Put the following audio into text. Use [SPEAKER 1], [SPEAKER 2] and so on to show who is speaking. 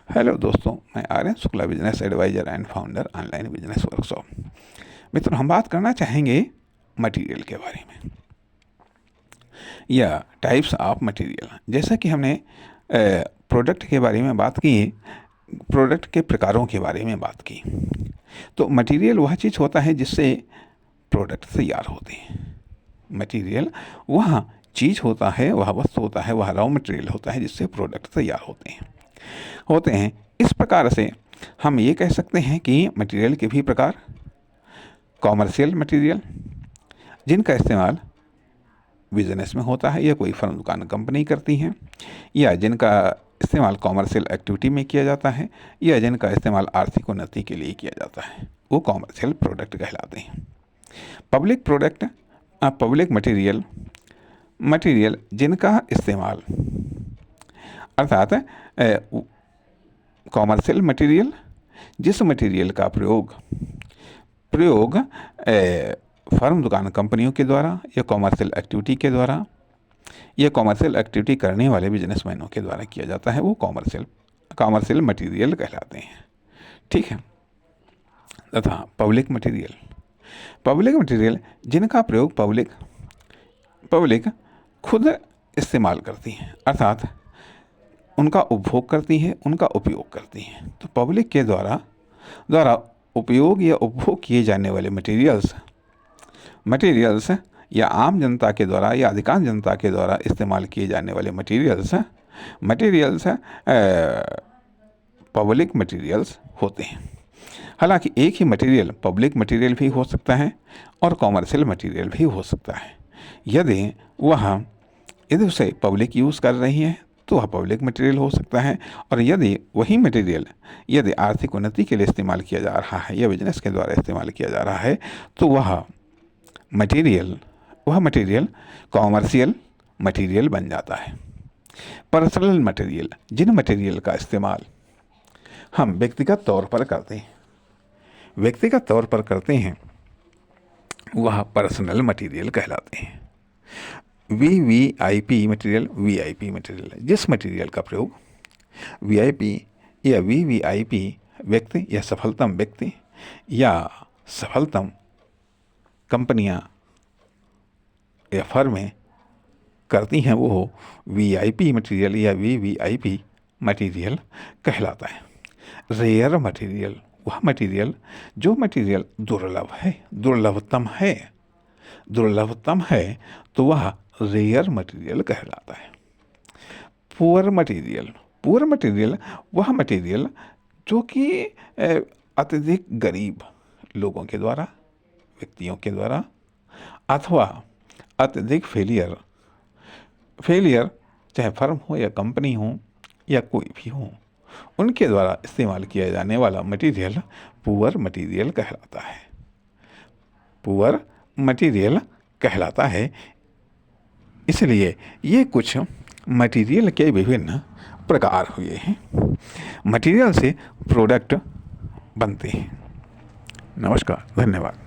[SPEAKER 1] Hello दोस्तों, मैं Aryan Shukla, business advisor and founder online business workshop. मित्रों, हम बात करना चाहेंगे मटेरियल के बारे में या टाइप्स ऑफ मटेरियल। जैसा कि हमने प्रोडक्ट के बारे में बात की, प्रोडक्ट के प्रकारों के बारे में बात की, तो मटेरियल वह चीज़ होता है जिससे प्रोडक्ट तैयार होते हैं। मटेरियल वह चीज़ होता है, वह वस्तु होता है, वह रॉ मटेरियल होता है जिससे प्रोडक्ट तैयार होते हैं। इस प्रकार से हम ये कह सकते हैं कि मटेरियल के भी प्रकार, कॉमर्शियल मटेरियल जिनका इस्तेमाल बिजनेस में होता है या कोई फर्म दुकान कंपनी करती हैं, या जिनका इस्तेमाल कॉमर्शियल एक्टिविटी में किया जाता है, या जिनका इस्तेमाल आर्थिक उन्नति के लिए किया जाता है, वो कॉमर्शियल प्रोडक्ट कहलाते हैं। पब्लिक प्रोडक्ट, पब्लिक मटेरियल जिनका इस्तेमाल, अर्थात कॉमर्शियल मटेरियल जिस मटेरियल का प्रयोग फर्म दुकान कंपनियों के द्वारा या कॉमर्शियल एक्टिविटी के द्वारा या कॉमर्शियल एक्टिविटी करने वाले बिजनेसमैनों के द्वारा किया जाता है, वो कॉमर्शियल मटेरियल कहलाते हैं। ठीक है। तथा पब्लिक मटेरियल जिनका प्रयोग पब्लिक खुद इस्तेमाल करती है, अर्थात उनका उपभोग करती है, उनका उपयोग करती है। तो पब्लिक के द्वारा उपयोग या उपभोग किए जाने वाले मटेरियल्स या आम जनता के द्वारा या अधिकांश जनता के द्वारा इस्तेमाल किए जाने वाले मटेरियल्स पब्लिक मटेरियल्स होते हैं। हालांकि एक ही मटेरियल पब्लिक मटेरियल भी हो सकता है और कॉमर्शियल मटेरियल भी हो सकता है। यदि उसे पब्लिक यूज़ कर रही है तो वह पब्लिक मटेरियल हो सकता है, और यदि वही मटेरियल यदि आर्थिक उन्नति के लिए इस्तेमाल किया जा रहा है या बिजनेस के द्वारा इस्तेमाल किया जा रहा है तो वह मटेरियल कॉमर्शियल मटेरियल बन जाता है। पर्सनल मटेरियल, जिन मटेरियल का इस्तेमाल हम व्यक्तिगत तौर पर करते हैं वह पर्सनल मटेरियल कहलाते हैं। वीवीआईपी मटेरियल, जिस मटेरियल का प्रयोग वीआईपी या वीवीआईपी व्यक्ति या सफलतम व्यक्ति या सफलतम कंपनियां या फर्में करती हैं, वो वीआईपी मटेरियल या वीवीआईपी मटेरियल कहलाता है। रेयर मटेरियल, वह मटेरियल जो मटेरियल दुर्लभतम है तो वह रेयर मटेरियल कहलाता है। पुअर मटेरियल वह मटेरियल जो कि अत्यधिक गरीब लोगों के द्वारा, व्यक्तियों के द्वारा, अथवा अत्यधिक फेलियर चाहे फर्म हो या कंपनी हो या कोई भी हो, उनके द्वारा इस्तेमाल किया जाने वाला मटेरियल पुअर मटेरियल कहलाता है। इसलिए ये कुछ मटेरियल के विभिन्न प्रकार हुए हैं। मटेरियल से प्रोडक्ट बनते हैं। नमस्कार, धन्यवाद।